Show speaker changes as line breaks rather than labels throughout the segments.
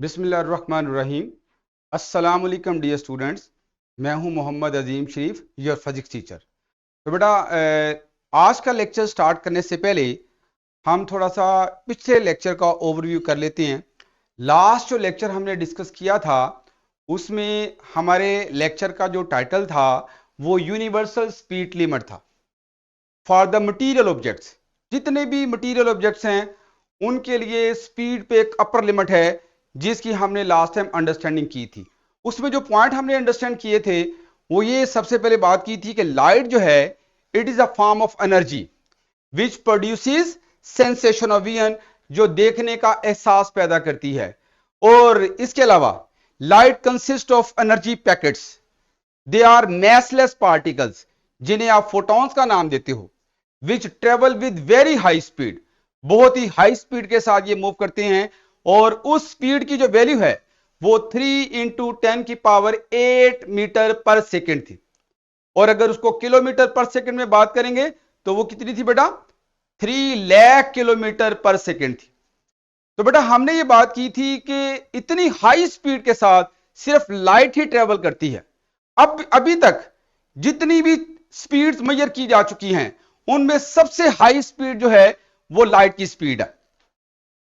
बिस्मिल्लाहिर्रहमानिर्रहीम। अस्सलाम वालेकुम डियर स्टूडेंट्स, मैं हूं मोहम्मद अजीम शरीफ, योर फिजिक्स टीचर। तो बेटा आज का लेक्चर स्टार्ट करने से पहले हम थोड़ा सा पिछले लेक्चर का ओवरव्यू कर लेते हैं। लास्ट जो लेक्चर हमने डिस्कस किया था उसमें हमारे लेक्चर का जो टाइटल था वो यूनिवर्सल स्पीड लिमिट था फॉर द मटीरियल ऑब्जेक्ट्स। जितने भी मटीरियल ऑब्जेक्ट्स हैं उनके लिए स्पीड पे एक अपर लिमिट है जिसकी हमने लास्ट टाइम अंडरस्टैंडिंग की थी। उसमें जो पॉइंट हमने अंडरस्टैंड किए थे वो ये सबसे पहले बात की थी कि लाइट जो है it is a form of energy which produces sensation of vision, जो देखने का एहसास पैदा करती है। और इसके अलावा light consist of energy packets, they are massless particles जिन्हें आप फोटॉन्स का नाम देते हो, which travel with very high speed, बहुत ही हाई स्पीड के साथ ये मूव करते हैं। और उस स्पीड की जो वैल्यू है वो 3 × 10⁸ मीटर पर सेकेंड थी। और अगर उसको किलोमीटर पर सेकेंड में बात करेंगे तो वो कितनी थी बेटा? 3 लाख किलोमीटर पर सेकेंड थी। तो बेटा हमने ये बात की थी कि इतनी हाई स्पीड के साथ सिर्फ लाइट ही ट्रेवल करती है। अब अभी तक जितनी भी स्पीड्स मेजर की जा चुकी हैं उनमें सबसे हाई स्पीड जो है वो लाइट की स्पीड है।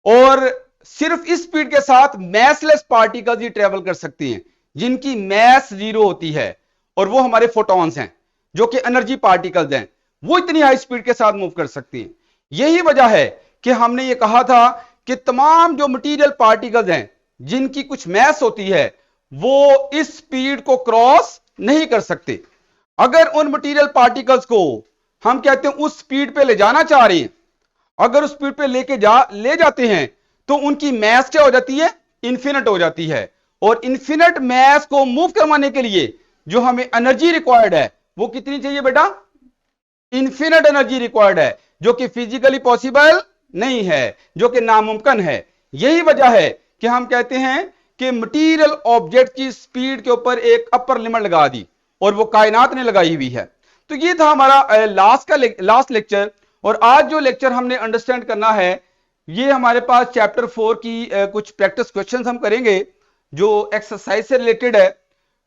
और सिर्फ इस स्पीड के साथ मैसलेस पार्टिकल्स ही ट्रेवल कर सकती हैं जिनकी मैस 0 होती है, और वो हमारे फोटॉन्स हैं जो कि एनर्जी पार्टिकल्स हैं, वो इतनी हाई स्पीड के साथ मूव कर सकती हैं। यही वजह है कि हमने ये कहा था कि तमाम जो मटेरियल पार्टिकल्स हैं जिनकी कुछ मैस होती है वो इस स्पीड को क्रॉस नहीं कर सकते। अगर उन मटेरियल पार्टिकल्स को हम कहते हैं उस स्पीड पे ले जाना चाह रहे हैं, अगर उस स्पीड पे ले जाते हैं तो उनकी मैस क्या हो जाती है? इन्फिनिट हो जाती है। और इन्फिनिट मैस को मूव करवाने के लिए जो हमें एनर्जी रिक्वायर्ड है वो कितनी चाहिए बेटा? इन्फिनिट एनर्जी रिक्वायर्ड है, जो कि फिजिकली पॉसिबल नहीं है, जो कि नामुमकिन है। यही वजह है कि हम कहते हैं कि मटीरियल ऑब्जेक्ट की स्पीड के ऊपर एक अपर लिमिट लगा दी, और वो कायनात ने लगाई हुई है। तो ये था हमारा लास्ट लेक्चर। और आज जो लेक्चर हमने अंडरस्टैंड करना है ये हमारे पास चैप्टर 4 की कुछ प्रैक्टिस क्वेश्चंस हम करेंगे जो एक्सरसाइज से रिलेटेड है।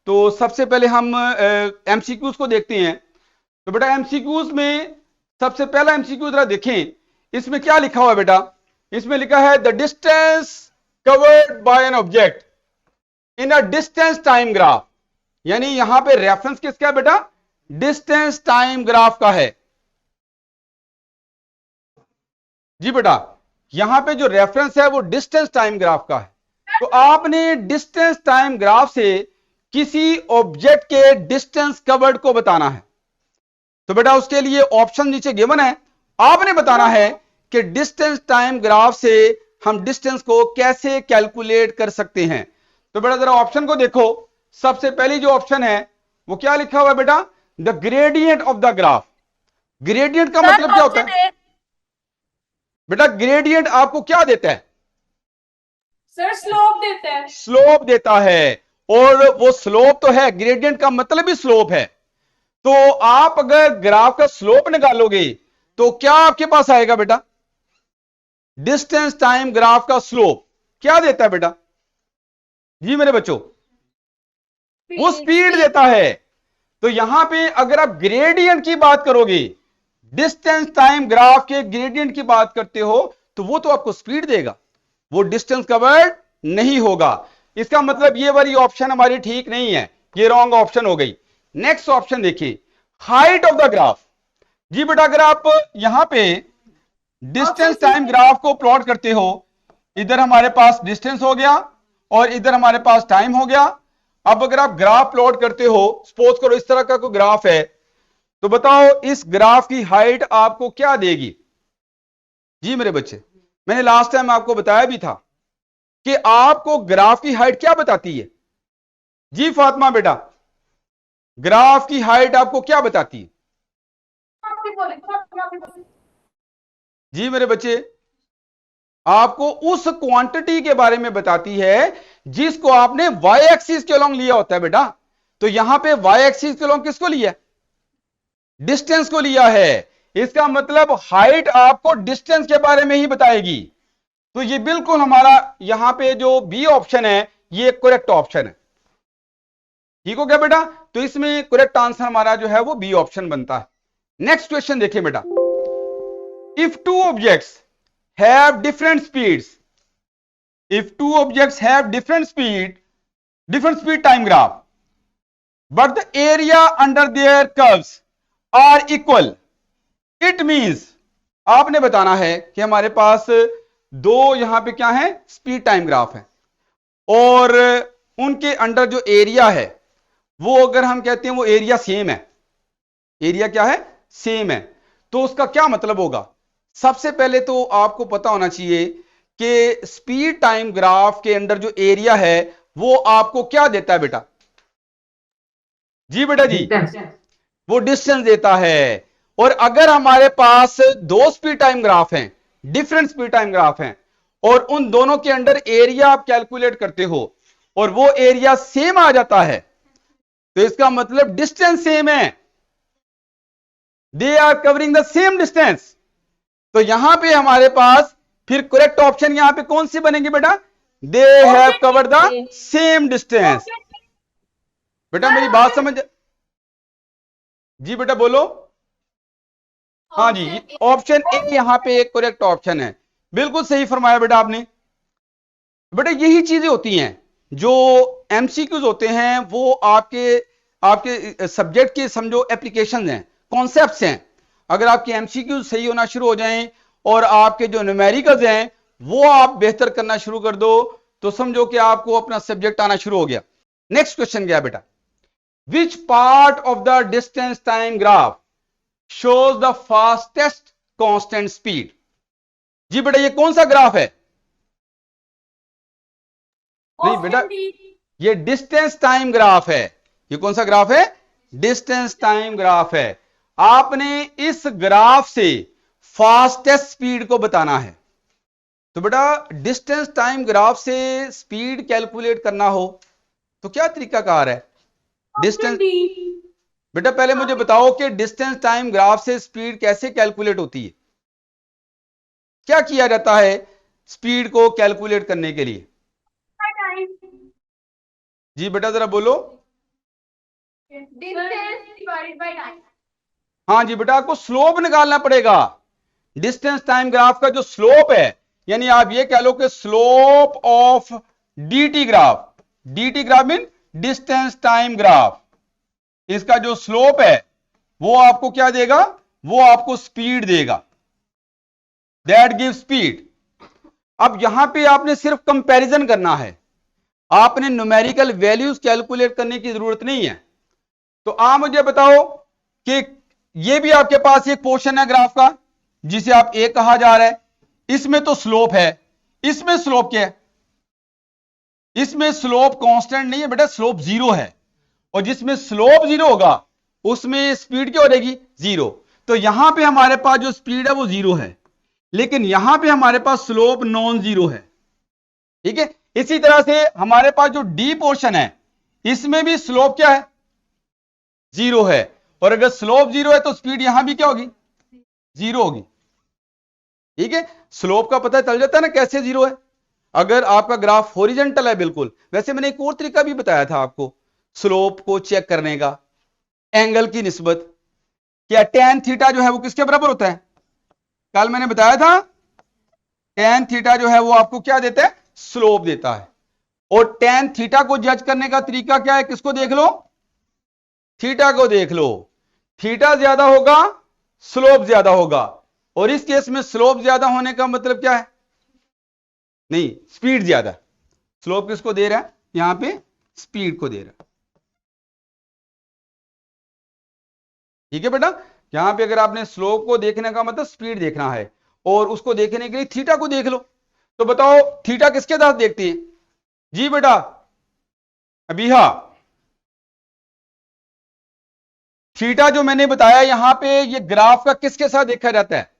तो सबसे पहले हम एमसीक्यूज को देखते हैं। तो बेटा एमसीक्यूज में सबसे पहला एमसीक्यू जरा देखें, इसमें क्या लिखा हुआ है बेटा? इसमें लिखा है the distance covered by an object in a distance time graph. यानी यहां पे रेफरेंस किसका है बेटा? डिस्टेंस टाइम ग्राफ का है। जी बेटा यहां पे जो रेफरेंस है वो डिस्टेंस टाइम ग्राफ का है। तो आपने डिस्टेंस टाइम ग्राफ से किसी ऑब्जेक्ट के डिस्टेंस कवर्ड को बताना है। तो बेटा उसके लिए ऑप्शन नीचे गिवन है, आपने बताना है कि डिस्टेंस टाइम ग्राफ से हम डिस्टेंस को कैसे कैलकुलेट कर सकते हैं। तो बेटा जरा ऑप्शन को देखो। सबसे पहली जो ऑप्शन है वो क्या लिखा हुआ है बेटा? The gradient of the graph. Gradient का मतलब क्या होता है बेटा? ग्रेडियंट आपको क्या देता है
सर? स्लोप देता है।
स्लोप देता है, और वो स्लोप तो है, ग्रेडियंट का मतलब ही स्लोप है। तो आप अगर ग्राफ का स्लोप निकालोगे तो क्या आपके पास आएगा बेटा? डिस्टेंस टाइम ग्राफ का स्लोप क्या देता है बेटा? जी मेरे बच्चों, वो स्पीड देता है। तो यहां पे अगर आप ग्रेडियंट की बात करोगे, डिस्टेंस टाइम ग्राफ के ग्रेडियंट की बात करते हो तो वो तो आपको स्पीड देगा, वो डिस्टेंस कवर्ड नहीं होगा। इसका मतलब ये वाली ऑप्शन हमारी ठीक नहीं है, ये रॉन्ग ऑप्शन हो गई। नेक्स्ट ऑप्शन देखिए, हाइट ऑफ द ग्राफ। जी बेटा अगर आप यहां पे डिस्टेंस टाइम ग्राफ को प्लॉट करते हो, इधर हमारे पास डिस्टेंस हो गया और इधर हमारे पास टाइम हो गया। अब अगर आप ग्राफ प्लॉट करते हो, सपोज करो इस तरह का कोई ग्राफ है, तो बताओ इस ग्राफ की हाइट आपको क्या देगी? जी मेरे बच्चे, मैंने लास्ट टाइम आपको बताया भी था कि आपको ग्राफ की हाइट क्या बताती है? जी फातिमा बेटा, ग्राफ की हाइट आपको क्या बताती है? जी मेरे बच्चे, आपको उस क्वांटिटी के बारे में बताती है जिसको आपने वाई एक्सिस के अलोंग लिया होता है बेटा। तो यहां पे वाई एक्सिस के अलोंग किसको लिया? डिस्टेंस को लिया है। इसका मतलब हाइट आपको डिस्टेंस के बारे में ही बताएगी। तो ये बिल्कुल हमारा यहां पे जो बी ऑप्शन है ये करेक्ट ऑप्शन है। ठीक हो गया बेटा? तो इसमें करेक्ट आंसर हमारा जो है वो बी ऑप्शन बनता है। नेक्स्ट क्वेश्चन देखिए बेटा, if two objects have different speeds, if two objects have different speed time graph, but the area under their curves are equal, it means आपने बताना है कि हमारे पास दो यहां पे क्या है, स्पीड टाइम ग्राफ है, और उनके अंडर जो एरिया है वो अगर हम कहते हैं वो एरिया सेम है, एरिया क्या है, सेम है, तो उसका क्या मतलब होगा? सबसे पहले तो आपको पता होना चाहिए कि स्पीड टाइम ग्राफ के अंदर जो एरिया है वो आपको क्या देता है बेटा? जी बेटा जी, वो डिस्टेंस देता है। और अगर हमारे पास दो स्पीड टाइम ग्राफ हैं, डिफरेंट स्पीड टाइम ग्राफ हैं, और उन दोनों के अंदर एरिया आप कैलकुलेट करते हो और वो एरिया सेम आ जाता है, तो इसका मतलब डिस्टेंस सेम है, they are covering the same distance. तो यहां पे हमारे पास फिर करेक्ट ऑप्शन यहां पे कौन सी बनेगी बेटा? They have covered the same distance. बेटा मेरी बात समझ, जी बेटा बोलो। हाँ जी, ऑप्शन ए यहां पे एक करेक्ट ऑप्शन है, बिल्कुल सही फरमाया बेटा आपने। बेटा यही चीजें होती हैं जो एमसीक्यूज होते हैं, वो आपके सब्जेक्ट के समझो एप्लीकेशन हैं, कॉन्सेप्ट्स हैं। अगर आपके एमसीक्यूज सही होना शुरू हो जाएं और आपके जो न्यूमेरिकल्स हैं वो आप बेहतर करना शुरू कर दो, तो समझो कि आपको अपना सब्जेक्ट आना शुरू हो गया। नेक्स्ट क्वेश्चन क्या बेटा, which part of the distance time graph shows the fastest constant speed? जी बेटा ये कौन सा ग्राफ है? नहीं बेटा, ये डिस्टेंस टाइम ग्राफ है। ये कौन सा ग्राफ है? डिस्टेंस टाइम ग्राफ है। आपने इस ग्राफ से फास्टेस्ट स्पीड को बताना है। तो बेटा डिस्टेंस टाइम ग्राफ से स्पीड कैलकुलेट करना हो तो क्या तरीकाकार है? डिस्टेंस, बेटा पहले मुझे बताओ कि डिस्टेंस टाइम ग्राफ से स्पीड कैसे कैलकुलेट होती है? क्या किया जाता है स्पीड को कैलकुलेट करने के लिए? जी बेटा जरा बोलो। हाँ जी बेटा, आपको स्लोप निकालना पड़ेगा। डिस्टेंस टाइम ग्राफ का जो स्लोप है, यानी आप ये कह लो कि slope of DT graph, DT graph mean distance time graph, इसका जो स्लोप है वो आपको क्या देगा? वो आपको स्पीड देगा, दैट गिव स्पीड। अब यहां पे आपने सिर्फ कंपैरिजन करना है, आपने न्यूमेरिकल वैल्यूज कैलकुलेट करने की जरूरत नहीं है। तो आप मुझे बताओ कि ये भी आपके पास एक पोर्शन है ग्राफ का जिसे आप ए कहा जा रहा है, इसमें तो स्लोप है, इसमें स्लोप क्या है? इसमें स्लोप कांस्टेंट नहीं है बेटा, स्लोप जीरो है, और जिसमें स्लोप जीरो होगा उसमें स्पीड क्या हो जाएगी? जीरो। तो यहां पे हमारे पास जो स्पीड है वो जीरो है, लेकिन यहां पे हमारे पास स्लोप नॉन जीरो है। ठीक है, इसी तरह से हमारे पास जो डी पोर्शन है इसमें भी स्लोप क्या है? जीरो है, और अगर स्लोप जीरो है तो स्पीड यहां भी क्या होगी? जीरो होगी। ठीक है, स्लोप का पता चल जाता है ना कैसे जीरो है, अगर आपका ग्राफ हॉरिजॉन्टल है बिल्कुल। वैसे मैंने एक और तरीका भी बताया था आपको स्लोप को चेक करने का, एंगल की निस्बत। क्या tan थीटा जो है वो किसके बराबर होता है? कल मैंने बताया था tan थीटा जो है वो आपको क्या देता है? स्लोप देता है। और tan थीटा को जज करने का तरीका क्या है? किसको देख लो? थीटा को देख लो। थीटा ज्यादा होगा, स्लोप ज्यादा होगा, और इस केस में स्लोप ज्यादा होने का मतलब क्या है? नहीं, स्पीड ज्यादा। स्लोप किसको दे रहा है? यहां पे स्पीड को दे रहा है। ठीक है बेटा, यहां पे अगर आपने स्लोप को देखने का मतलब स्पीड देखना है, और उसको देखने के लिए थीटा को देख लो। तो बताओ थीटा किसके साथ देखती है? जी बेटा अभी, हाँ, थीटा जो मैंने बताया यहां पे ये ग्राफ का किसके साथ देखा जाता है?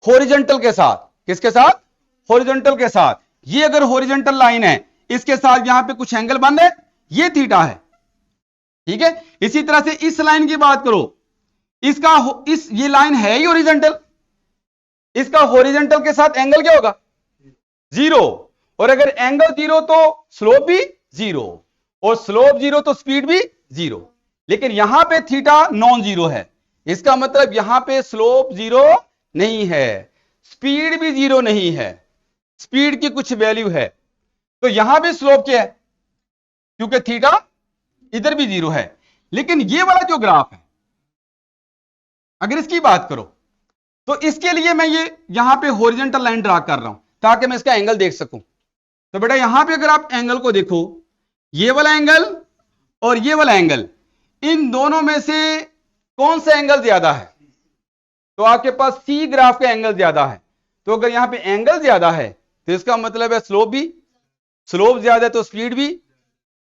हॉरिजॉन्टल के साथ। किसके साथ? हॉरिजॉन्टल के साथ। ये अगर हॉरिजॉन्टल लाइन है, इसके साथ यहां पे कुछ एंगल बंद है, ये थीटा है। ठीक है, इसी तरह से इस लाइन की बात करो, ये लाइन है ही हॉरिजॉन्टल, इसका हॉरिजॉन्टल के साथ एंगल क्या होगा? जीरो, और अगर एंगल जीरो तो स्लोप भी जीरो, और स्लोप जीरो तो स्पीड भी जीरो। लेकिन यहां पे थीटा नॉन जीरो है, इसका मतलब यहां पे स्लोप जीरो नहीं है, स्पीड भी जीरो नहीं है, स्पीड की कुछ वैल्यू है। तो यहां भी स्लोप क्या है, क्योंकि थीटा इधर भी जीरो है। लेकिन ये वाला जो ग्राफ है, अगर इसकी बात करो तो इसके लिए मैं ये यहां पे हॉरिजॉन्टल लाइन ड्रा कर रहा हूं ताकि मैं इसका एंगल देख सकूं। तो बेटा यहां पे अगर आप एंगल को देखो, ये वाला एंगल और ये वाला एंगल, इन दोनों में से कौन सा एंगल ज्यादा है? तो आपके पास सी ग्राफ का एंगल ज्यादा है। तो अगर यहां पे एंगल ज्यादा है तो इसका मतलब है स्लोप भी, स्लोप ज्यादा है तो स्पीड भी।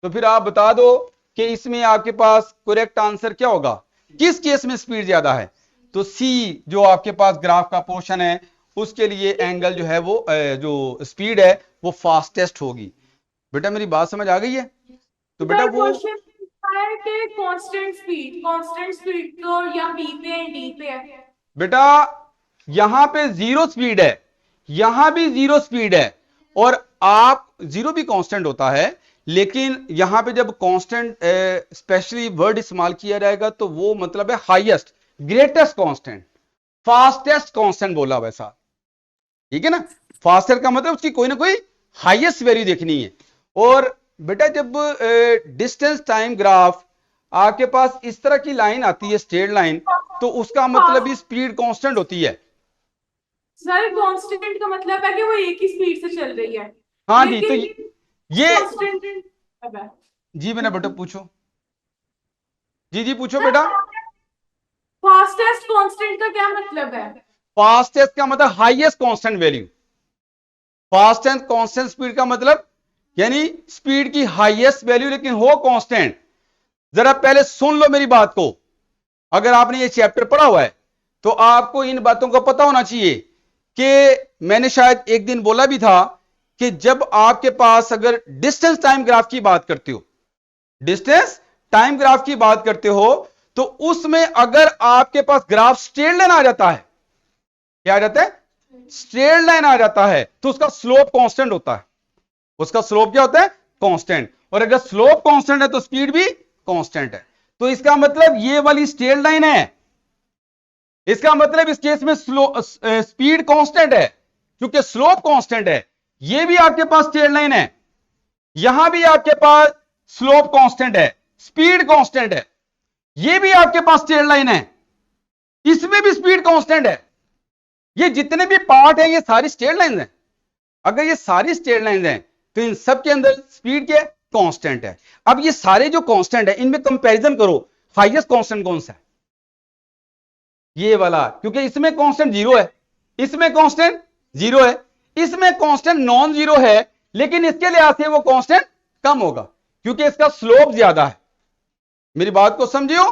तो फिर आप बता दो कि इसमें आपके पास करेक्ट आंसर क्या होगा, किस केस में स्पीड ज्यादा है? तो सी जो आपके पास ग्राफ का पोर्शन है उसके लिए एंगल जो है वो जो स्पीड है वो फास्टेस्ट होगी। बेटा मेरी बात समझ आ गई है? तो बेटा
सर
वो
क्वेश्चन है कि कांस्टेंट स्पीड तो या बी पे है डी पे है।
बेटा यहां पे जीरो स्पीड है, यहां भी जीरो स्पीड है, और आप जीरो भी कांस्टेंट होता है, लेकिन यहां पे जब कांस्टेंट स्पेशली वर्ड इस्तेमाल किया जाएगा तो वो मतलब है highest, greatest constant, fastest constant बोला वैसा, ठीक है ना? फास्टर का मतलब उसकी कोई ना कोई हाईएस्ट वैल्यू देखनी है। और बेटा जब डिस्टेंस टाइम ग्राफ आपके पास इस तरह की लाइन आती है, स्ट्रेट लाइन, तो उसका मतलब ही स्पीड कांस्टेंट होती है।
सर कांस्टेंट का मतलब है कि वो एक ही स्पीड से चल रही है।
हाँ जी, तो
लेकिन
ये
कांस्टेंट
जी बेटा, बेटा पूछो, जी जी पूछो बेटा।
फास्टेस्ट कांस्टेंट का क्या मतलब है?
फास्टेस्ट का मतलब highest constant value, fast and constant speed का मतलब यानी स्पीड की हाईएस्ट वैल्यू लेकिन हो कांस्टेंट। जरा पहले सुन लो मेरी बात को, अगर आपने ये चैप्टर पढ़ा हुआ है तो आपको इन बातों का पता होना चाहिए कि मैंने शायद एक दिन बोला भी था कि जब आपके पास अगर डिस्टेंस टाइम ग्राफ की बात करते हो, डिस्टेंस टाइम ग्राफ की बात करते हो, तो उसमें अगर आपके पास ग्राफ स्ट्रेट लाइन आ जाता है, क्या आ जाता है? स्ट्रेट लाइन आ जाता है, तो उसका स्लोप कांस्टेंट होता है, उसका स्लोप क्या होता है? कांस्टेंट। और अगर स्लोप कांस्टेंट है तो स्पीड भी कांस्टेंट है। तो इसका मतलब ये वाली स्ट्रेट लाइन है, इसका मतलब इस केस में स्पीड कांस्टेंट है क्योंकि स्लोप कांस्टेंट है। ये भी आपके पास स्ट्रेट लाइन है, यहां भी आपके पास स्लोप कांस्टेंट है, स्पीड कांस्टेंट है, ये भी आपके पास स्ट्रेट लाइन है, इसमें भी स्पीड कांस्टेंट है। ये जितने भी पार्ट हैं ये सारी स्ट्रेट लाइन हैं। अगर ये सारी स्ट्रेट लाइन हैं तो इन सब के अंदर स्पीड क्या कांस्टेंट है। अब ये सारे जो कांस्टेंट है इनमें कंपैरिजन करो, हाईएस्ट कांस्टेंट कौन सा है? ये वाला, क्योंकि इसमें कांस्टेंट जीरो है, इसमें कांस्टेंट जीरो है, इसमें कांस्टेंट नॉन जीरो है, लेकिन इसके लिहाज से वो कांस्टेंट कम होगा क्योंकि इसका स्लोप ज्यादा है। मेरी बात को समझियो,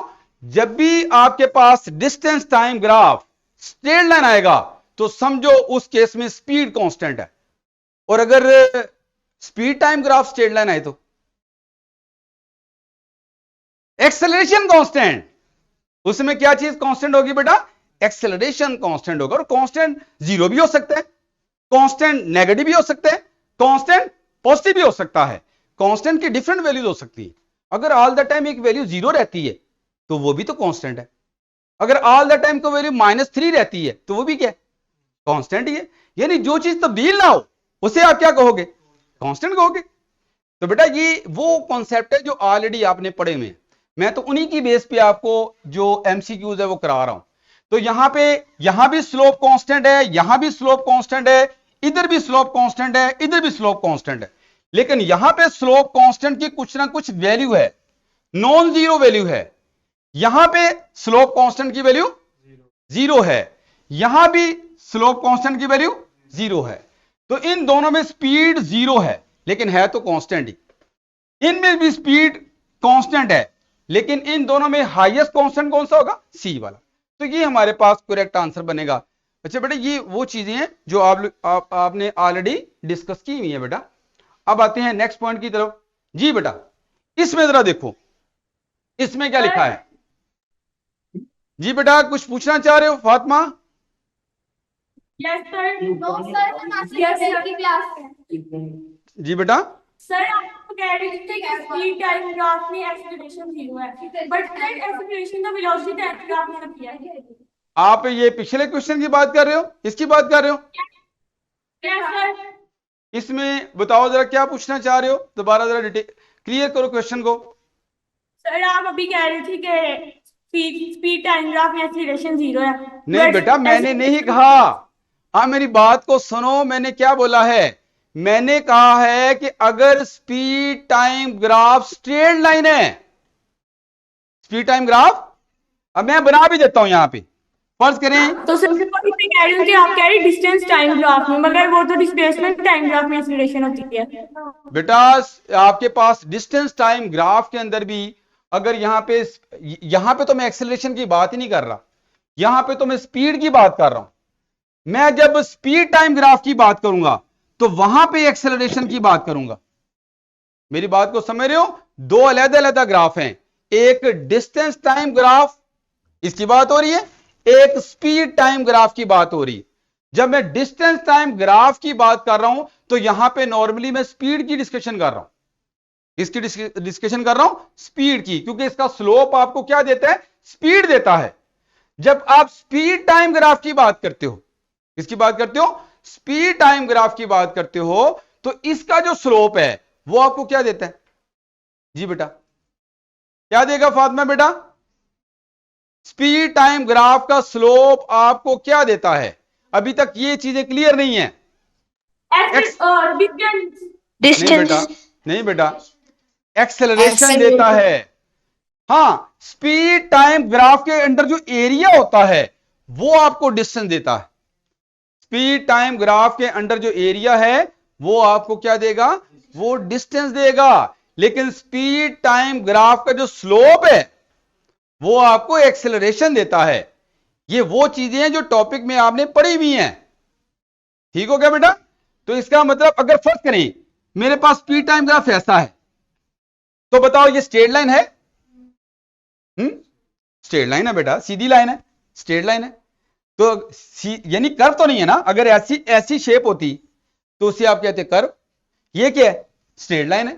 जब भी आपके पास distance time graph straight line आएगा तो समझो उस केस में स्पीड कांस्टेंट है, और अगर speed time graph straight line आए तो एक्सेलरेशन कांस्टेंट, उसमें क्या चीज कांस्टेंट होगी बेटा? एक्सेलरेशन कांस्टेंट होगा। और कांस्टेंट जीरो भी हो सकता है, कांस्टेंट नेगेटिव भी हो सकता है, कांस्टेंट पॉजिटिव भी हो सकता है, कांस्टेंट की डिफरेंट वैल्यूज हो सकती है। अगर ऑल द टाइम एक वैल्यू जीरो रहती है तो वो भी तो कांस्टेंट है, अगर ऑल द टाइम को वैल्यू -3 रहती है तो वो भी क्या है? कांस्टेंट ही है। यानी जो चीज तब्दील ना हो उसे आप क्या कहोगे? कांस्टेंट कहोगे। तो बेटा ये वो कॉन्सेप्ट है जो ऑलरेडी आपने पढ़े हुए हैं, मैं तो उन्हीं की बेस पे आपको जो एमसीक्यूज है वो करा रहा हूं। तो यहां भी स्लोप कांस्टेंट है, यहां भी स्लोप कांस्टेंट है, इधर भी स्लोप कांस्टेंट है, इधर भी स्लोप कांस्टेंट है, लेकिन यहां पे स्लोप कांस्टेंट की कुछ ना कुछ वैल्यू है, नॉन जीरो वैल्यू है। यहां पे स्लोप कांस्टेंट की वैल्यू जीरो है, यहां भी स्लोप कांस्टेंट की वैल्यू जीरो है। तो इन दोनों में स्पीड जीरो है लेकिन है तो कांस्टेंट ही, इनमें भी स्पीड कांस्टेंट है, लेकिन इन दोनों में हाईएस्ट कांस्टेंट कौन सा होगा? सी वाला। तो ये हमारे पास करेक्ट आंसर बनेगा। अच्छा बेटा ये वो चीजें हैं जो आपने ऑलरेडी डिस्कस की हुई है बेटा। अब आते हैं नेक्स्ट पॉइंट की तरफ। जी बेटा इसमें जरा देखो, इसमें क्या लिखा है? जी बेटा कुछ पूछना चाह रहे हो Fatima?
Yes sir.
No sir,
Yes, sir.
की क्लास में।
जी बेटा,
सर आप कह रहे थे कि स्पीड टाइम ग्राफ में एक्सेलरेशन 0 है, but that acceleration the velocity time graph में होती है।
आप ये पिछले क्वेश्चन की बात कर रहे हो, इसकी बात कर रहे हो?
Yes sir.
इसमें बताओ जरा क्या पूछना चाह रहे हो, दोबारा जरा डिटेल क्लियर करो क्वेश्चन को।
सर आप अभी कह रहे थे कि स्पीड टाइम ग्राफ में एक्सेलरेशन 0 है।
नहीं
But
बेटा, मैंने नहीं कहा। हाँ, मेरी बात को सुनो, मैंने क्या बोला है? मैंने कहा है कि अगर speed time graph straight line है, स्पीड टाइम ग्राफ, अब मैं बना भी देता हूं यहां पे, फर्ज करें।
तो सर कह रहे थे, आप कह रहे डिस्टेंस टाइम ग्राफ में, मगर वो तो डिस्प्लेसमेंट टाइम ग्राफ में एक्सेलरेशन होती है।
बेटा आपके पास डिस्टेंस टाइम ग्राफ के अंदर भी, अगर यहां पे तो मैं एक्सेलरेशन की बात ही नहीं कर रहा, यहां पे तो मैं स्पीड की बात कर रहा हूं। मैं जब स्पीड टाइम ग्राफ की बात करूंगा तो वहां पे एक्सेलरेशन की बात करूंगा। मेरी बात को समझ रहे हो? दो अलग-अलग ग्राफ हैं, एक डिस्टेंस टाइम ग्राफ इसकी बात हो रही है, एक स्पीड टाइम ग्राफ की बात हो रही है। जब मैं डिस्टेंस टाइम ग्राफ की बात कर रहा हूं तो यहां पे नॉर्मली मैं स्पीड की डिस्कशन कर रहा हूं। इसकी डिस्कशन कर रहा हूं स्पीड की, क्योंकि इसका स्लोप आपको क्या देता है? स्पीड देता है। जब आप स्पीड टाइम ग्राफ की बात करते हो, किसकी बात करते हो? स्पीड टाइम ग्राफ की बात करते हो, तो इसका जो स्लोप है वो आपको क्या देता है? जी बेटा, क्या देगा फातिमा बेटा? स्पीड टाइम ग्राफ का स्लोप आपको क्या देता है? अभी तक ये चीजें क्लियर नहीं है। नहीं बेटा, नहीं बेटा, एक्सेलरेशन देता है। हां, स्पीड टाइम ग्राफ के अंदर जो एरिया होता है वो आपको डिस्टेंस देता है। स्पीड टाइम ग्राफ के अंदर जो एरिया है वो आपको क्या देगा? वो डिस्टेंस देगा। लेकिन स्पीड टाइम ग्राफ का जो स्लोप है वो आपको एक्सेलरेशन देता है। ये वो चीजें हैं जो टॉपिक में आपने पढ़ी हुई हैं। ठीक हो गया बेटा? तो इसका मतलब अगर फर्ज करें मेरे पास स्पीड टाइम ग्राफ ऐसा है, तो बताओ ये स्ट्रेट लाइन है? स्ट्रेट लाइन है बेटा, सीधी लाइन है, स्ट्रेट लाइन है। तो यानी कर्व तो नहीं है ना? अगर ऐसी शेप होती तो उसे आप कहते कर्व। ये क्या है? स्ट्रेट लाइन है।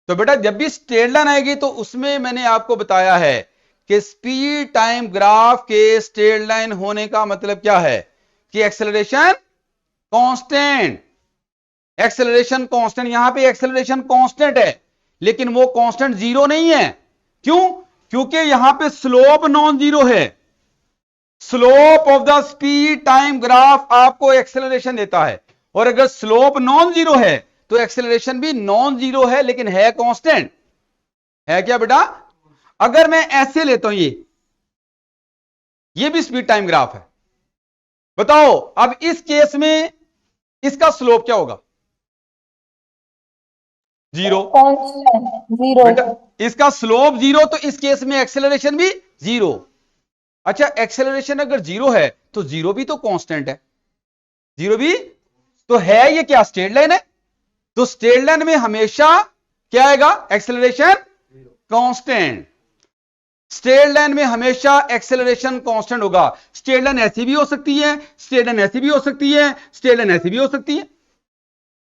तो बेटा जब भी स्ट्रेट लाइन आएगी तो उसमें मैंने आपको बताया है कि स्पीड टाइम ग्राफ के स्ट्रेट लाइन होने का मतलब क्या है? कि एक्सेलरेशन कांस्टेंट। एक्सेलरेशन कांस्टेंट, यहां पे एक्सेलरेशन कांस्टेंट है, लेकिन वो कांस्टेंट जीरो नहीं है। क्यों? क्योंकि यहां पे स्लोप नॉन जीरो है। Slope of the speed time graph आपको एक्सेलरेशन देता है, और अगर स्लोप नॉन जीरो है तो एक्सेलरेशन भी नॉन जीरो है, लेकिन है कांस्टेंट। है क्या बेटा? अगर मैं ऐसे लेता हूं, ये भी स्पीड टाइम ग्राफ है, बताओ अब इस केस में इसका स्लोप क्या होगा? जीरो। बेटा इसका स्लोप जीरो, तो इस केस में एक्सेलरेशन भी जीरो। अच्छा, एक्सेलरेशन अगर जीरो है तो जीरो भी तो कांस्टेंट है, जीरो भी तो है। ये क्या स्ट्रेट लाइन है? तो स्ट्रेट लाइन में हमेशा क्या आएगा? Acceleration constant. स्ट्रेट लाइन में हमेशा एक्सेलरेशन कांस्टेंट होगा। स्ट्रेट लाइन ऐसी भी हो सकती है, स्ट्रेट लाइन ऐसी भी हो सकती है, स्ट्रेट लाइन ऐसी भी हो सकती है।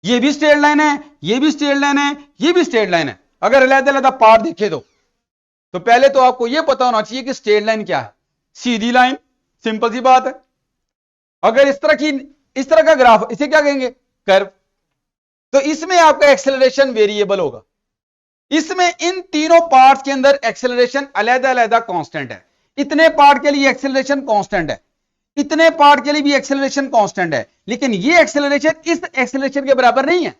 ये भी स्ट्रेट लाइन है, ये भी स्ट्रेट लाइन है, ये भी स्ट्रेट लाइन है। अगर अलग-अलग पार्ट देखे तो पहले तो आपको यह पता होना चाहिए कि स्ट्रेट लाइन क्या है। सीधी लाइन, सिंपल सी बात है। अगर इस तरह का ग्राफ, इसे क्या कहेंगे? कर्व। तो इसमें आपका एक्सेलरेशन वेरिएबल होगा। इसमें इन तीनों पार्ट्स के अंदर एक्सेलरेशन अलग-अलग कांस्टेंट है। इतने पार्ट के लिए एक्सेलरेशन कांस्टेंट है, इतने पार्ट के लिए भी एक्सेलरेशन कांस्टेंट है, लेकिन ये एक्सेलरेशन इस एक्सेलरेशन के बराबर नहीं है।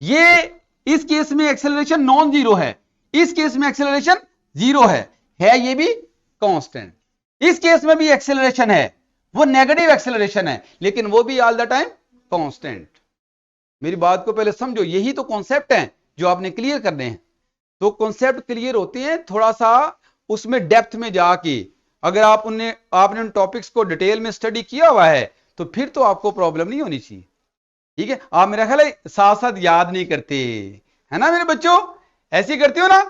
ये इस केस में एक्सेलरेशन नॉन जीरो है, इस केस में एक्सेलरेशन जीरो है ये भी कांस्टेंट। इस केस में भी एक्सेलरेशन है, वो नेगेटिव एक्सेलरेशन है, लेकिन वो भी ऑल द टाइम कांस्टेंट। मेरी बात को पहले समझो, यही तो कॉन्सेप्ट है जो आपने क्लियर करने हैं। तो कॉन्सेप्ट क्लियर होते हैं थोड़ा सा उसमें डेप्थ में जाके। अगर आपने उन टॉपिक्स को डिटेल में स्टडी किया हुआ है तो फिर तो आपको प्रॉब्लम नहीं होनी चाहिए। ठीक है? आप मेरा ख्याल है साथ साथ याद नहीं करते, है ना मेरे बच्चों? ऐसे करते हो ना,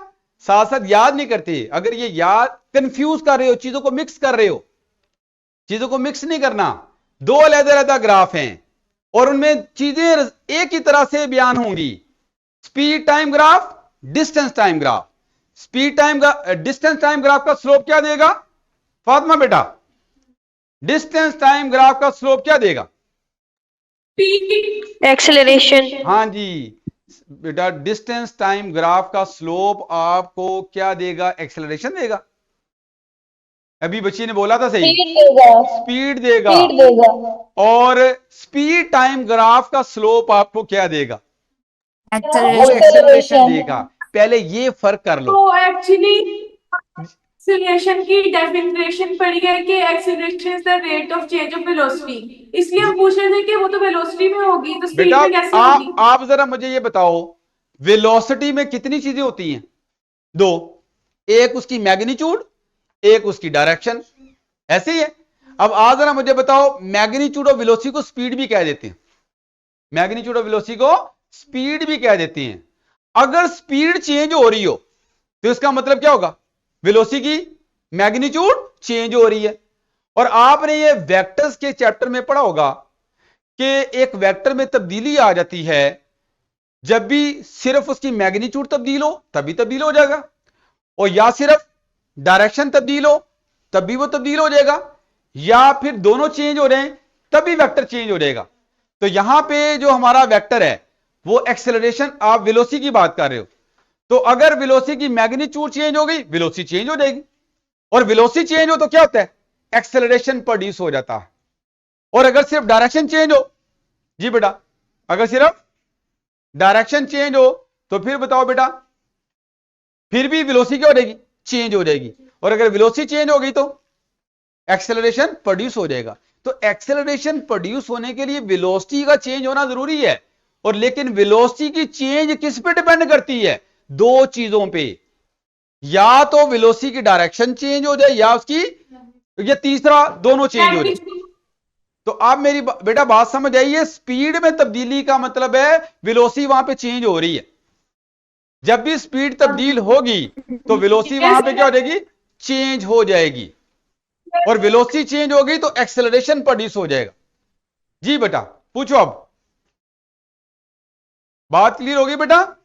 साथ साथ याद नहीं करते। अगर ये याद कंफ्यूज कर रहे हो, चीजों को मिक्स कर रहे हो, चीजों को मिक्स नहीं करना। दो अलग-अलग ग्राफ हैं और उनमें चीजें एक ही तरह से बयान होंगी। Speed time graph, distance time graph. Distance time graph का स्लोप क्या देगा फातिमा बेटा? डिस्टेंस टाइम ग्राफ का स्लोप क्या देगा?
एक्सेलरेशन।
हाँ जी बेटा, डिस्टेंस टाइम ग्राफ का स्लोप आपको क्या देगा? एक्सेलरेशन देगा। अभी बच्ची ने बोला था सही, स्पीड देगा। और स्पीड टाइम ग्राफ का स्लोप आपको क्या देगा? वो एक्सेलरेशन देगा। पहले ये फर्क कर लो।
तो एक्चुअली एक्सेलरेशन की डेफिनेशन पड़ी है कि acceleration is the rate of change of velocity, इसलिए हम पूछ रहे थे कि वो तो वेलोसिटी में होगी तो स्पीड
बेटा
में कैसे होगी?
आप जरा मुझे ये बताओ, वेलोसिटी में कितनी चीजें होती हैं? दो, एक उसकी मैग्नीट्यूड, एक उसकी डायरेक्शन, ऐसे ही है। अब आज जरा मुझे बताओ, मैग्नीट्यूड ऑफ वेलोसिटी को स्पीड भी कह देते हैं। मैग्नीट्यूड ऑफ वेलोसिटी को स्पीड भी कह देते हैं। अगर स्पीड चेंज हो रही हो तो इसका मतलब क्या होगा? वेलोसिटी की मैग्नीट्यूड चेंज हो रही है। और आपने ये वेक्टर्स के चैप्टर में पढ़ा होगा कि एक वेक्टर में तब्दीली आ जाती है जब भी सिर्फ उसकी मैग्नीट्यूड तब्दील हो तभी तब्दील हो जाएगा, और या सिर्फ डायरेक्शन तब्दील हो तब भी वो तब्दील हो जाएगा, या फिर दोनों चेंज हो रहे हैं तभी वेक्टर चेंज हो जाएगा। तो यहां पे जो हमारा वेक्टर है वो एक्सेलरेशन, आप वेलोसिटी की बात कर रहे हो, तो अगर वेलोसिटी की मैग्नीट्यूड चेंज हो गई, वेलोसिटी चेंज हो जाएगी। और वेलोसिटी चेंज हो तो क्या होता है? एक्सेलरेशन प्रोड्यूस हो जाता है। और अगर सिर्फ डायरेक्शन चेंज हो, जी बेटा, अगर सिर्फ डायरेक्शन चेंज हो तो फिर बताओ बेटा, फिर भी वेलोसिटी क्या हो जाएगी? चेंज हो जाएगी। और अगर वेलोसिटी चेंज हो गई तो एक्सेलरेशन प्रोड्यूस हो जाएगा। तो एक्सेलरेशन प्रोड्यूस होने के लिए वेलोसिटी का चेंज होना जरूरी है। और लेकिन वेलोसिटी की चेंज किस पे डिपेंड करती है? दो चीजों पे, या तो वेलोसिटी की डायरेक्शन चेंज हो जाए या उसकी, ये तीसरा, दोनों चेंज हो जाए। तो आप मेरी बेटा बात समझ आइए, स्पीड में तब्दीली का मतलब है वेलोसिटी वहां पे चेंज हो रही है। जब भी स्पीड तब्दील होगी तो वेलोसिटी वहां पे क्या हो जाएगी? चेंज हो जाएगी। और वेलोसिटी चेंज हो गई तो एक्सेलरेशन प्रोड्यूस हो जाएगा। जी बेटा पूछो, अब बात क्लियर होगी बेटा?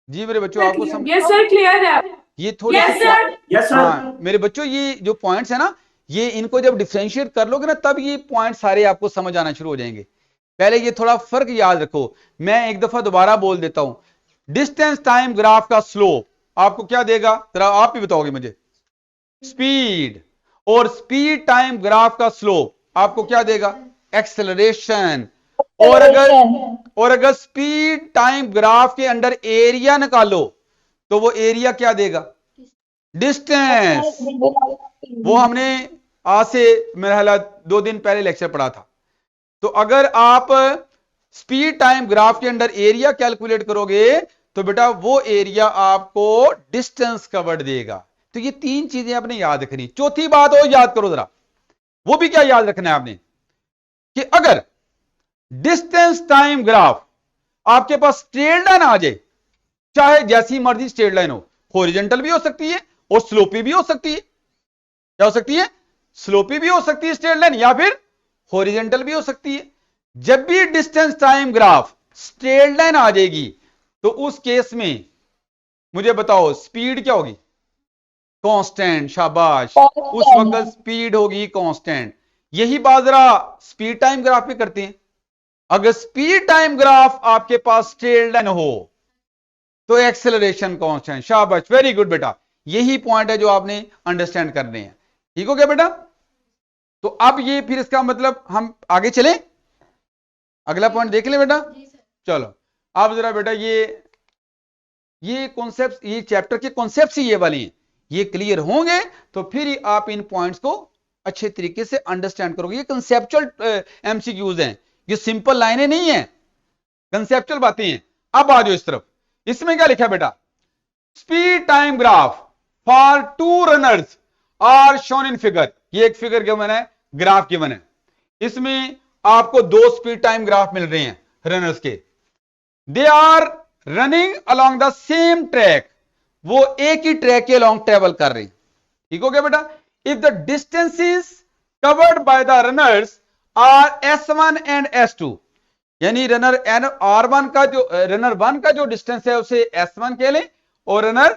जी मेरे बच्चों, आपको समझ?
यस सर, क्लियर है।
ये थोड़ी
यस सर।
हाँ मेरे बच्चों, ये जो पॉइंट्स है ना, ये इनको जब डिफरेंशिएट कर लोगे ना तब ये पॉइंट सारे आपको समझ आना शुरू हो जाएंगे। पहले ये थोड़ा फर्क याद रखो। मैं एक दफा दोबारा बोल देता हूं, डिस्टेंस टाइम ग्राफ का स्लोप आपको क्या देगा? जरा आप ही बताओगे मुझे। स्पीड। और स्पीड टाइम ग्राफ का स्लोप आपको क्या देगा? एक्सेलरेशन। और अगर स्पीड टाइम ग्राफ के अंडर एरिया निकालो तो वो एरिया क्या देगा? डिस्टेंस। वो हमने आज से मेरा ख्याल 2 दिन पहले लेक्चर पढ़ा था। तो अगर आप स्पीड टाइम ग्राफ के अंडर एरिया कैलकुलेट करोगे तो बेटा वो एरिया आपको डिस्टेंस कवर्ड देगा। तो ये 3 चीजें आपने याद रखनी। चौथी बात और याद करो जरा, वो भी क्या याद रखना है आपने, कि अगर डिस्टेंस टाइम ग्राफ आपके पास स्ट्रेट लाइन आ जाए, चाहे जैसी मर्जी स्ट्रेट लाइन हो, हॉरिजॉन्टल भी हो सकती है और स्लोपी भी हो सकती है। क्या हो सकती है? स्लोपी भी हो सकती है स्ट्रेट लाइन, या फिर हॉरिजॉन्टल भी हो सकती है। जब भी distance time graph straight line आ जाएगी तो उस केस में मुझे बताओ स्पीड क्या होगी? कांस्टेंट। शाबाश, उस वक्त स्पीड होगी कांस्टेंट। यही बात जरा स्पीड टाइम ग्राफ पे करते हैं। अगर स्पीड टाइम ग्राफ आपके पास स्ट्रेट लाइन हो तो एक्सेलरेशन कांस्टेंट। शाबाश, वेरी गुड बेटा, यही पॉइंट है जो आपने अंडरस्टैंड करने हैं। ठीक हो गया बेटा? तो अब ये फिर इसका मतलब हम आगे चलें, अगला पॉइंट देख लें बेटा। चलो अब जरा बेटा ये कॉन्सेप्ट, ये चैप्टर के कॉन्सेप्ट ही ये वाले हैं, ये क्लियर होंगे तो फिर ही आप इन पॉइंट्स को अच्छे तरीके से अंडरस्टैंड करोगे। ये कंसेप्चुअल एमसीक्यूज हैं, ये सिंपल लाइनें नहीं है, कंसेप्चुअल बातें हैं। अब आ जाओ इस तरफ। इसमें क्या लिखा बेटा? Speed time graph for 2 runners are shown in figure. ये एक फिगर गिवन है, ग्राफ गिवन है। इसमें आपको 2 स्पीड टाइम ग्राफ मिल रहे हैं रनर्स के। They are running along the same track, वो एक ही ट्रैक के अलोंग ट्रेवल कर रहे हैं। ठीक हो गया बेटा? If the distance is covered by the runners are S1 and S2, यानी रनर R1 का जो रनर 1 का जो डिस्टेंस है उसे S1 कह लें और रनर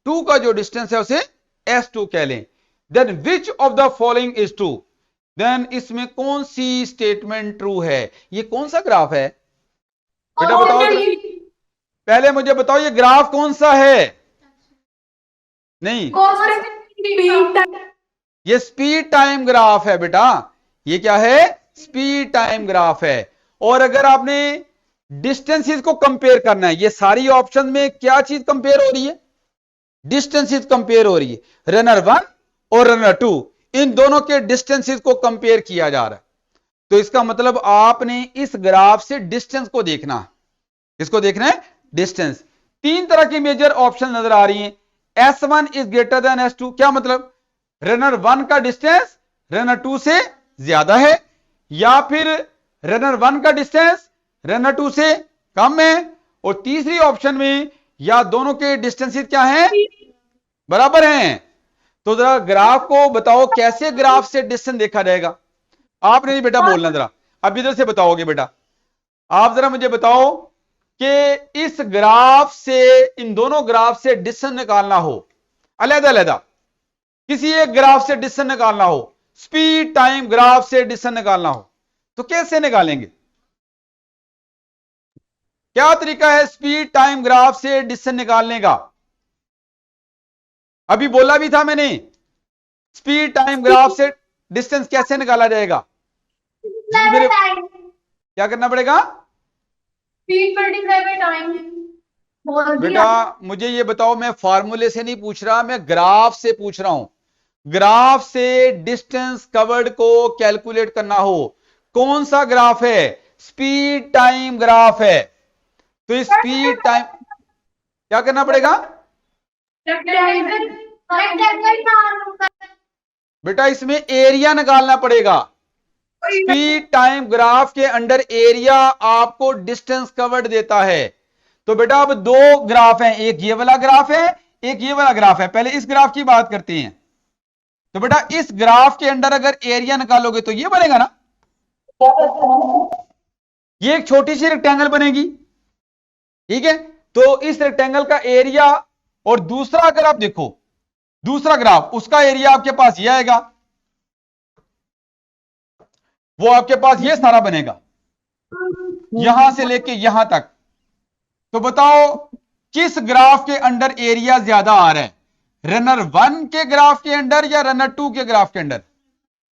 2 का जो डिस्टेंस है उसे S2 कह लें। Then which of the following is true, then इसमें कौन सी स्टेटमेंट ट्रू है? ये कौन सा ग्राफ है बेटा, बताओ जरा। पहले मुझे बताओ ये ग्राफ कौन सा है? नहीं, ये स्पीड टाइम ग्राफ है बेटा। ये क्या है? स्पीड टाइम ग्राफ है। और अगर आपने डिस्टेंसेस को कंपेयर करना है, ये सारी ऑप्शन में क्या चीज कंपेयर हो रही है? डिस्टेंसेस कंपेयर हो रही है। रनर 1 और रनर 2 इन दोनों के डिस्टेंसेस को कंपेयर किया जा रहा है। तो इसका मतलब आपने इस ग्राफ से डिस्टेंस को देखना है। किसको देखना है? डिस्टेंस। तीन तरह की मेजर ऑप्शन नजर आ रही हैं। S1 is greater than S2, क्या मतलब? रनर 1 का डिस्टेंस रनर 2 से ज्यादा है, या फिर रनर 1 का डिस्टेंस रनर 2 से कम है। और तीसरी ऑप्शन में या दोनों के डिस्टेंसेस क्या हैं? बराबर हैं। तो जरा ग्राफ को बताओ कैसे ग्राफ से डिस्टेंस देखा जाएगा? आपने नहीं बेटा बोलना, जरा अब इधर से बताओगे बेटा। आप जरा मुझे बताओ कि इस ग्राफ से, इन दोनों ग्राफ से डिस्टेंस निकालना हो, अलग अलग किसी एक ग्राफ से डिस्टेंस निकालना हो, स्पीड टाइम ग्राफ से डिस्टेंस निकालना हो, तो कैसे निकालेंगे? क्या तरीका है स्पीड टाइम ग्राफ से डिस्टेंस निकालने का? अभी बोला भी था मैंने, स्पीड टाइम ग्राफ से डिस्टेंस कैसे निकाला जाएगा? जी मेरे, क्या करना पड़ेगा?
Speed multiply by time.
बेटा मुझे ये बताओ, मैं फार्मूले से नहीं पूछ रहा, मैं ग्राफ से पूछ रहा हूं। ग्राफ से डिस्टेंस कवर्ड को कैलकुलेट करना हो, कौन सा ग्राफ है? स्पीड टाइम ग्राफ है। तो स्पीड टाइम क्या करना पड़ेगा बेटा? इसमें एरिया निकालना पड़ेगा। स्पीड टाइम ग्राफ के अंडर एरिया आपको डिस्टेंस कवर्ड देता है। तो बेटा अब दो ग्राफ हैं, एक ये वाला ग्राफ है, एक ये वाला ग्राफ है। पहले इस ग्राफ की बात करते हैं। तो बेटा इस ग्राफ के अंदर अगर एरिया निकालोगे तो ये बनेगा ना, ये एक छोटी सी रेक्टेंगल बनेगी, ठीक है। तो इस रेक्टेंगल का एरिया, और दूसरा अगर आप देखो दूसरा ग्राफ, उसका एरिया आपके पास ये आएगा, वो आपके पास ये सारा बनेगा यहां से लेके यहां तक। तो बताओ किस ग्राफ के अंडर एरिया ज्यादा आ रहा है? रनर 1 के ग्राफ के अंडर या रनर 2 के ग्राफ के अंडर?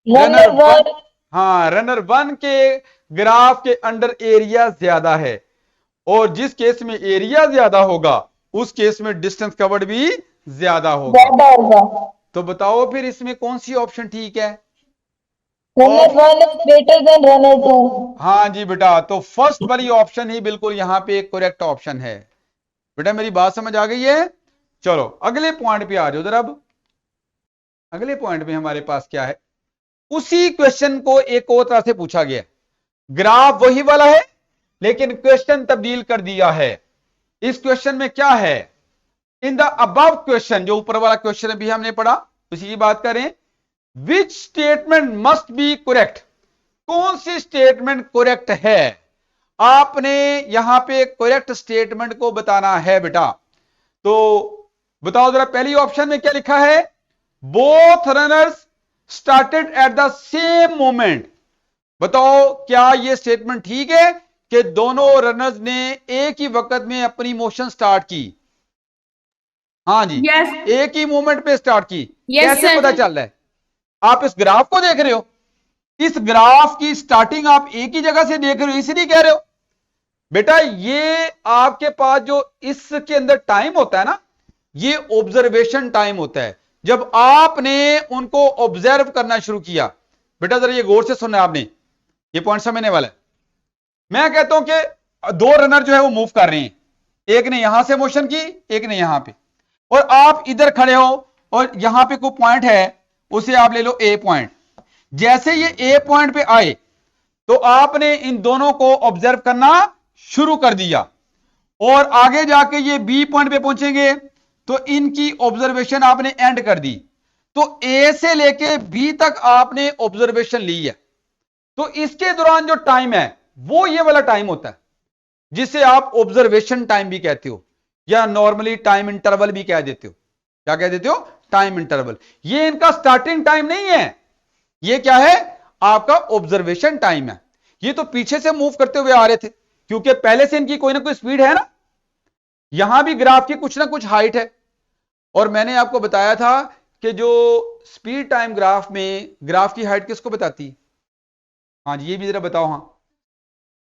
रनर 1। हाँ, रनर 1 के ग्राफ के अंडर एरिया ज्यादा है, और जिस केस में एरिया ज्यादा होगा उस केस में डिस्टेंस कवर्ड भी ज्यादा होगा। तो बताओ फिर इसमें कौन सी ऑप्शन ठीक है?
Runner 1 is greater than runner 2।
हाँ जी बेटा, तो फर्स्ट वाली ऑप्शन ही बिल्कुल यहां पे एक करेक्ट ऑप्शन है। बेटा मेरी बात समझ आ गई है? चलो अगले पॉइंट पे आ जाओ जरा। अब अगले पॉइंट में हमारे पास क्या है? उसी क्वेश्चन को एक और तरह से पूछा गया, ग्राफ वही वाला है लेकिन क्वेश्चन तब्दील कर दिया है। इस क्वेश्चन में क्या है? इन द अबव क्वेश्चन, जो ऊपर वाला क्वेश्चन अभी हमने पढ़ा उसी की बात करें। Which statement must be correct, कौन सी स्टेटमेंट करेक्ट है? आपने यहां पे करेक्ट स्टेटमेंट को बताना है बेटा। तो बताओ जरा, पहली ऑप्शन में क्या लिखा है? Both runners started at the same moment. बताओ क्या यह स्टेटमेंट ठीक है कि दोनों रनर्स ने एक ही वक्त में अपनी मोशन स्टार्ट की? हाँ जी,
yes.
एक ही मोमेंट पे स्टार्ट की।
yes,
कैसे
sir.
पता चल रहा है? आप इस ग्राफ को देख रहे हो, इस ग्राफ की स्टार्टिंग आप एक ही जगह से देख रहे हो, इसलिए कह रहे हो। बेटा ये आपके पास जो इसके अंदर टाइम होता है ना, ये ऑब्जर्वेशन टाइम होता है। जब आपने उनको ऑब्जर्व करना शुरू किया, बेटा जरा ये गौर से सुनना, आपने ये पॉइंट समझने वाला है। मैं कहता हूं कि दो रनर जो है वो मूव कर रहे हैं, एक ने यहां से मोशन की, एक ने यहां पे, और आप इधर खड़े हो और यहां पे कोई पॉइंट है, उसे आप ले लो ए पॉइंट। जैसे ये ए पॉइंट पे आए तो आपने इन दोनों को ऑब्जर्व करना शुरू कर दिया, और आगे जाके ये बी पॉइंट पे पहुंचेंगे तो इनकी ऑब्जर्वेशन आपने एंड कर दी। तो तो ए से लेके बी तक आपने ऑब्जर्वेशन ली है, तो इसके दौरान जो टाइम है वो ये वाला टाइम होता है जिसे आप ऑब्जर्वेशन टाइम भी कहते हो या नॉर्मली टाइम इंटरवल भी कह देते हो। क्या कह देते हो? Time interval. ये इनका स्टार्टिंग टाइम नहीं है, ये क्या है? आपका ऑब्जर्वेशन टाइम है। ये तो पीछे से मूव करते हुए आ रहे थे क्योंकि पहले से इनकी कोई ना कोई स्पीड है ना। यहां भी ग्राफ की कुछ ना कुछ हाइट है, और मैंने आपको बताया था कि जो स्पीड टाइम ग्राफ में ग्राफ की हाइट किसको बताती है? हाँ जी, ये भी जरा बताओ। हाँ,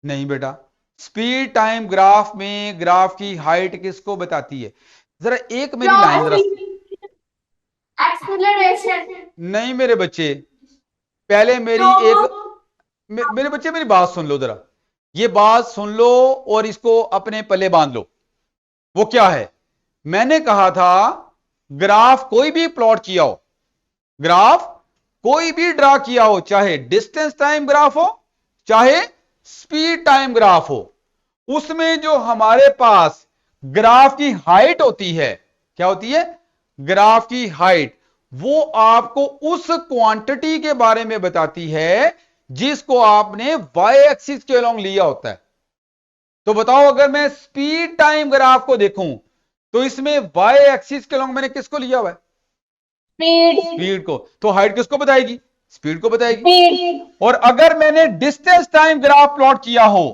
नहीं बेटा, स्पीड टाइम ग्राफ में ग्राफ की हाइट किसको बताती है? जरा एक मेरी लाइन जरा।
एक्सेलरेशन।
नहीं मेरे बच्चे, पहले मेरी मेरे बच्चे मेरी बात सुन लो जरा, ये बात सुन लो और इसको अपने पल्ले बांध लो। वो क्या है? मैंने कहा था ग्राफ कोई भी प्लॉट किया हो, ग्राफ कोई भी ड्रा किया हो, चाहे डिस्टेंस टाइम ग्राफ हो चाहे स्पीड टाइम ग्राफ हो, उसमें जो हमारे पास ग्राफ की हाइट होती है, क्या होती है? ग्राफ की हाइट, वो आपको उस क्वांटिटी के बारे में बताती है जिसको आपने वाई एक्सिस के अलोंग लिया होता है। तो बताओ, अगर मैं स्पीड टाइम ग्राफ को देखूं तो इसमें वाई एक्सिस के अलोंग मैंने किसको लिया हुआ है? स्पीड को। तो हाइट किसको बताएगी? स्पीड को बताएगी। और अगर मैंने डिस्टेंस टाइम ग्राफ प्लॉट किया हो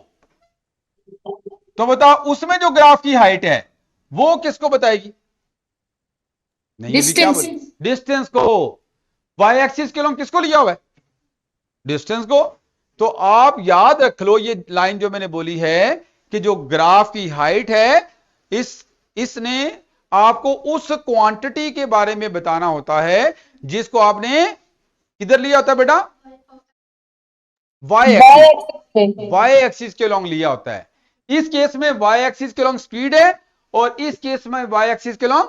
तो बताओ उसमें जो ग्राफ की हाइट है वो किसको बताएगी? नहीं, डिस्टेंस। डिस्टेंस को। वाई एक्सिस के अलोंग किसको लिया हुआ है? डिस्टेंस को। तो आप याद रख लो ये लाइन जो मैंने बोली है कि जो ग्राफ की हाइट है इसने आपको उस क्वांटिटी के बारे में बताना होता है जिसको आपने किधर लिया होता है बेटा? Y axis. वाई एक्सिस के अलोंग लिया होता है। इस केस में वाई एक्सिस के अलोंग स्पीड है और इस केस में वाई एक्सिस के अलोंग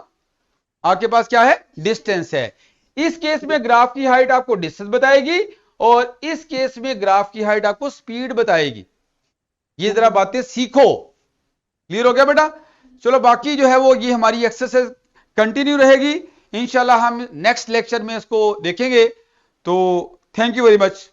आपके पास क्या है? डिस्टेंस है। इस केस में ग्राफ की हाइट आपको डिस्टेंस बताएगी और इस केस में ग्राफ की हाइट आपको स्पीड बताएगी। ये जरा बातें सीखो। क्लियर हो गया बेटा? चलो, बाकी जो है वो ये हमारी एक्सरसाइज कंटिन्यू रहेगी, इंशाल्लाह हम नेक्स्ट लेक्चर में इसको देखेंगे। तो थैंक यू वेरी मच।